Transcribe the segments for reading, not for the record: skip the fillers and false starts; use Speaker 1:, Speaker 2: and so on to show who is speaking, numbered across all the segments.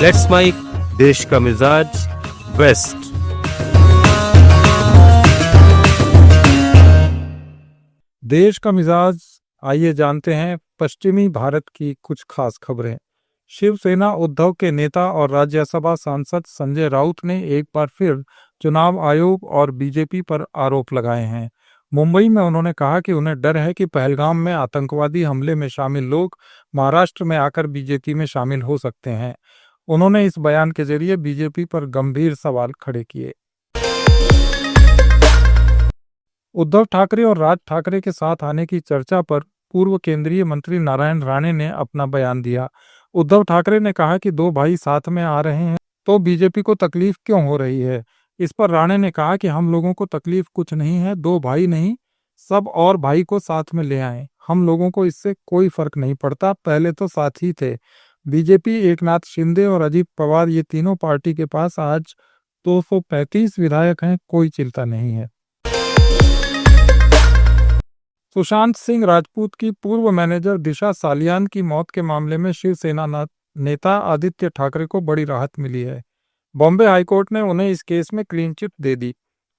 Speaker 1: Let's mic, देश का मिजाज, वेस्ट।
Speaker 2: देश का मिजाज, आइए जानते हैं पश्चिमी भारत की कुछ खास खबरें। शिवसेना उद्धव के नेता और राज्यसभा सांसद संजय राउत ने एक बार फिर चुनाव आयोग और बीजेपी पर आरोप लगाए हैं। मुंबई में उन्होंने कहा कि उन्हें डर है कि पहलगाम में आतंकवादी हमले में शामिल लोग महाराष्ट्र में आकर बीजेपी में शामिल हो सकते हैं। उन्होंने इस बयान के जरिए बीजेपी पर गंभीर सवाल खड़े किए। उद्धव ठाकरे और राज ठाकरे के साथ आने की चर्चा पर पूर्व केंद्रीय मंत्री नारायण राणे ने अपना बयान दिया। उद्धव ठाकरे ने कहा कि दो भाई साथ में आ रहे हैं तो बीजेपी को तकलीफ क्यों हो रही है। इस पर राणे ने कहा कि हम लोगों को तकलीफ कुछ नहीं है, दो भाई नहीं सब और भाई को साथ में ले आए, हम लोगों को इससे कोई फर्क नहीं पड़ता, पहले तो साथ ही थे। बीजेपी, एकनाथ शिंदे और अजित पवार, ये तीनों पार्टी के पास आज 235 विधायक हैं, कोई चिंता नहीं है। सुशांत सिंह राजपूत की पूर्व मैनेजर दिशा सालियान की मौत के मामले में शिवसेना नेता आदित्य ठाकरे को बड़ी राहत मिली है। बॉम्बे हाईकोर्ट ने उन्हें इस केस में क्लीन चिट दे दी।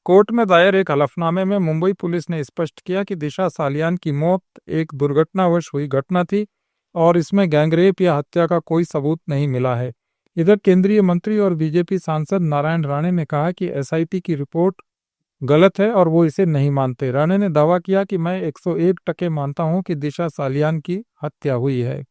Speaker 2: कोर्ट में दायर एक हलफनामे में मुंबई पुलिस ने स्पष्ट किया कि दिशा सालियान की मौत एक दुर्घटनावश हुई घटना थी और इसमें गैंगरेप या हत्या का कोई सबूत नहीं मिला है। इधर केंद्रीय मंत्री और बीजेपी सांसद नारायण राणे ने कहा कि एसआईटी की रिपोर्ट गलत है और वो इसे नहीं मानते। राणे ने दावा किया कि मैं 101% मानता हूं कि दिशा सालियान की हत्या हुई है।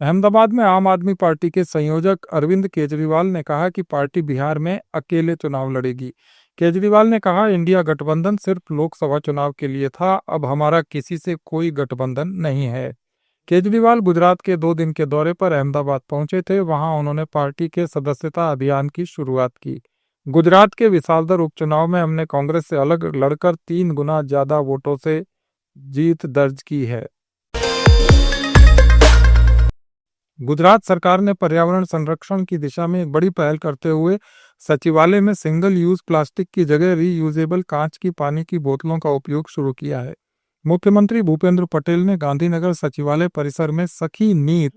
Speaker 2: अहमदाबाद में आम आदमी पार्टी के संयोजक अरविंद केजरीवाल ने कहा कि पार्टी बिहार में अकेले चुनाव लड़ेगी। केजरीवाल ने कहा, इंडिया गठबंधन सिर्फ लोकसभा चुनाव के लिए था, अब हमारा किसी से कोई गठबंधन नहीं है। केजरीवाल गुजरात के 2 दिन के दौरे पर अहमदाबाद पहुंचे थे। वहां उन्होंने पार्टी के सदस्यता अभियान की शुरुआत की। गुजरात के विसालदर उपचुनाव में हमने कांग्रेस से अलग लड़कर 3 गुना ज्यादा वोटों से जीत दर्ज की है। गुजरात सरकार ने पर्यावरण संरक्षण की दिशा में एक बड़ी पहल करते हुए सचिवालय में सिंगल यूज प्लास्टिक की जगह रीयूजेबल कांच की पानी की बोतलों का उपयोग शुरू किया है। मुख्यमंत्री भूपेंद्र पटेल ने गांधीनगर सचिवालय परिसर में Sakhi Neer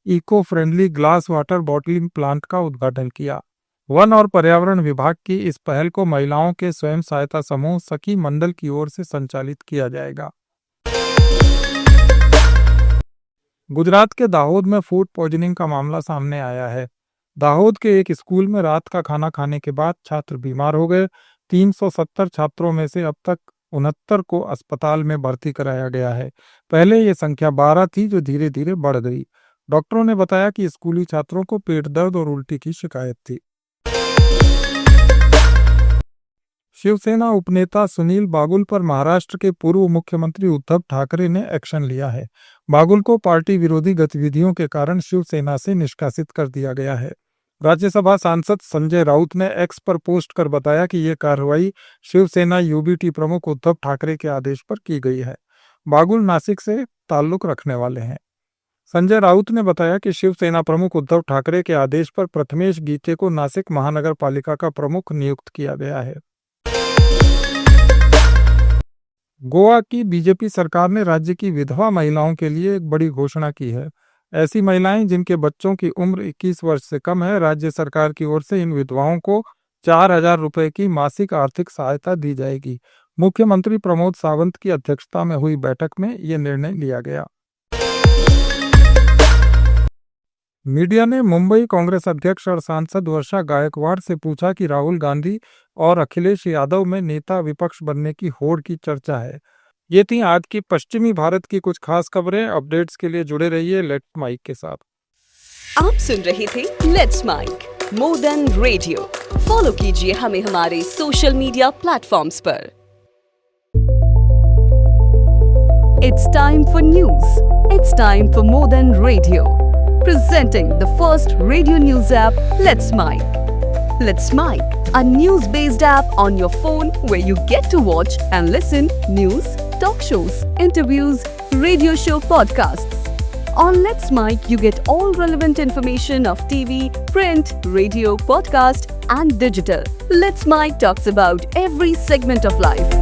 Speaker 2: eco friendly glass water bottling plant का उद्घाटन किया। वन और पर्यावरण विभाग की इस पहल को महिलाओं के स्वयं सहायता समूह सखी मंडल की ओर से संचालित किया जाएगा। गुजरात के दाहोद में फूड पॉइजनिंग का मामला सामने आया है। दाहोद के एक स्कूल में रात का खाना खाने के बाद छात्र बीमार हो गए। 370 छात्रों में से अब तक 69 को अस्पताल में भर्ती कराया गया है। पहले ये संख्या 12 थी जो धीरे धीरे बढ़ गई। डॉक्टरों ने बताया कि स्कूली छात्रों को पेट दर्द और उल्टी की शिकायत थी। शिवसेना उपनेता सुनील बागुल पर महाराष्ट्र के पूर्व मुख्यमंत्री उद्धव ठाकरे ने एक्शन लिया है। बागुल को पार्टी विरोधी गतिविधियों के कारण शिवसेना से निष्कासित कर दिया गया है। राज्यसभा सांसद संजय राउत ने एक्स पर पोस्ट कर बताया कि यह कार्रवाई शिवसेना यूबीटी प्रमुख उद्धव ठाकरे के आदेश पर की गई है। बागुल नासिक से ताल्लुक रखने वाले हैं। संजय राउत ने बताया कि शिवसेना प्रमुख उद्धव ठाकरे के आदेश पर प्रथमेश गीते को नासिक महानगर पालिका का प्रमुख नियुक्त किया गया है। गोवा की बीजेपी सरकार ने राज्य की विधवा महिलाओं के लिए एक बड़ी घोषणा की है। ऐसी महिलाएं जिनके बच्चों की उम्र 21 वर्ष से कम है, राज्य सरकार की ओर से इन विधवाओं को 4,000 रुपए की मासिक आर्थिक सहायता दी जाएगी। मुख्यमंत्री प्रमोद सावंत की अध्यक्षता में हुई बैठक में यह निर्णय लिया गया। मीडिया ने मुंबई कांग्रेस अध्यक्ष और सांसद वर्षा गायकवाड़ से पूछा कि राहुल गांधी और अखिलेश यादव में नेता विपक्ष बनने की होड़ की चर्चा है। ये थी आज की पश्चिमी भारत की कुछ खास खबरें। अपडेट्स के लिए जुड़े रहिए लेट्स माइक के साथ।
Speaker 3: आप सुन रहे थे let's mic more than radio. Follow कीजिए हमें हमारे सोशल मीडिया प्लेटफॉर्म्स पर। It's time for news. It's time for More Than Radio. Presenting the first radio news app, Let's Mic. Let's Mic, a news-based app on your phone where you get to watch and listen news, talk shows, interviews, radio show podcasts. On Let's Mic, you get all relevant information of TV, print, radio, podcast and digital. Let's Mic talks about every segment of life.